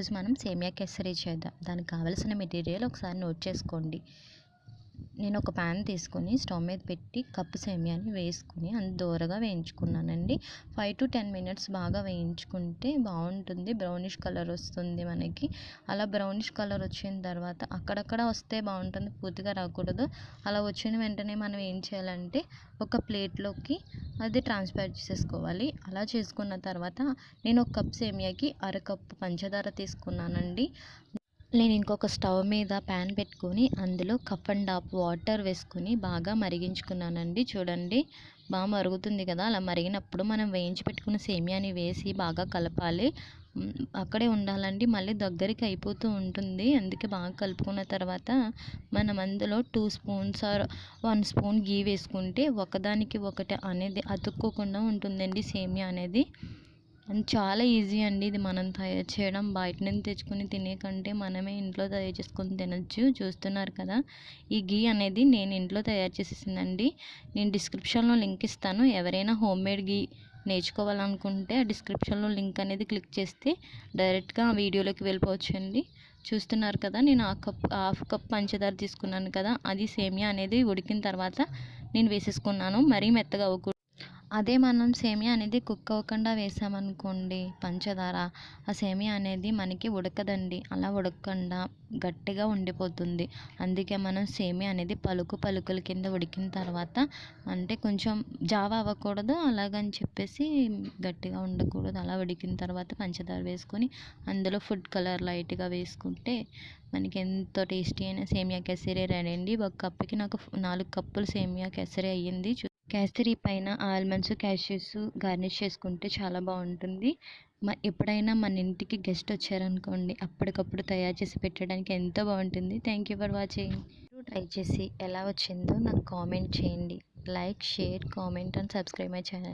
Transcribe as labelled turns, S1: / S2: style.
S1: ఈరోజు మనం సేమియా కేసరి చేద్దాం. దానికి కావాల్సిన మెటీరియల్ ఒకసారి నోట్ చేసుకోండి. నేను ఒక ప్యాన్ తీసుకొని స్టవ్ మీద పెట్టి కప్పు సేమియాని వేసుకుని దోరగా వేయించుకున్నానండి. 5 to 10 minutes బాగా వేయించుకుంటే బాగుంటుంది. బ్రౌనిష్ కలర్ వస్తుంది మనకి. అలా బ్రౌనిష్ కలర్ వచ్చిన తర్వాత అక్కడక్కడ వస్తే బాగుంటుంది, పూర్తిగా రాకూడదు. అలా వచ్చిన వెంటనే మనం ఏం చేయాలంటే ఒక ప్లేట్లోకి అది ట్రాన్స్ఫర్ చేసేసుకోవాలి. అలా చేసుకున్న తర్వాత నేను ఒక కప్ సేమియాకి అరకప్పు పంచదార తీసుకున్నానండి. నేను ఇంకొక స్టవ్ మీద ప్యాన్ పెట్టుకొని అందులో 1.5 కప్ వాటర్ వేసుకుని బాగా మరిగించుకున్నానండి. చూడండి, బాగా మరుగుతుంది కదా. అలా మరిగినప్పుడు మనం వేయించి పెట్టుకున్న సేమియాని వేసి బాగా కలపాలి. అక్కడే ఉండాలండి, మళ్ళీ దగ్గరికి అయిపోతూ ఉంటుంది. అందుకే బాగా కలుపుకున్న తర్వాత మనం అందులో 2 స్పూన్స్ ఆర్ 1 స్పూన్ గీ వేసుకుంటే ఒకదానికి ఒకటి అనేది అతుక్కోకుండా ఉంటుందండి సేమియా అనేది. అండ్ చాలా ఈజీ అండి ఇది మనం తయారు చేయడం. బయట నుంచి తెచ్చుకొని తినే కంటే మనమే ఇంట్లో తయారు చేసుకొని తినచ్చు. చూస్తున్నారు కదా, ఈ గీ అనేది నేను ఇంట్లో తయారు చేసేసిందండి. నేను డిస్క్రిప్షన్లో లింక్ ఇస్తాను. ఎవరైనా హోమ్ మేడ్ గీ నేర్చుకోవాలనుకుంటే ఆ డిస్క్రిప్షన్లో లింక్ అనేది క్లిక్ చేస్తే డైరెక్ట్గా ఆ వీడియోలోకి వెళ్ళిపోవచ్చండి. చూస్తున్నారు కదా, నేను హాఫ్ కప్ పంచదార తీసుకున్నాను కదా, అది సేమియా అనేది ఉడికిన తర్వాత నేను వేసేసుకున్నాను. మరీ మెత్తగా అవ్వకూడదు. అదే మనం సేమియా అనేది కుక్ అవ్వకుండా వేసామనుకోండి పంచదార, ఆ సేమియా అనేది మనకి ఉడకదండి. అలా ఉడకకుండా గట్టిగా ఉండిపోతుంది. అందుకే మనం సేమియా అనేది పలుకుల కింద ఉడికిన తర్వాత, అంటే కొంచెం జావ అవ్వకూడదు, అలాగని చెప్పేసి గట్టిగా ఉండకూడదు. అలా ఉడికిన తర్వాత పంచదార వేసుకొని అందులో ఫుడ్ కలర్ లైట్గా వేసుకుంటే మనకి ఎంతో టేస్టీ అయిన సేమియా కేసరి రెడీ అండి. ఒక కప్పుకి నాకు 4 కప్పులు సేమియా కేసరి అయ్యింది. కేసరి పైన ఆల్మండ్స్, క్యాష్యూస్ గార్నిష్ చేసుకుంటే చాలా బాగుంటుంది. ఎప్పుడైనా మన ఇంటికి గెస్ట్ వచ్చారనుకోండి, అప్పటికప్పుడు తయారు చేసి పెట్టడానికి ఎంతో బాగుంటుంది. Thank you for watching. Try చేసి ఎలా వచ్చిందో నాకు కామెంట్ చేయండి. Like, share, comment and subscribe my channel.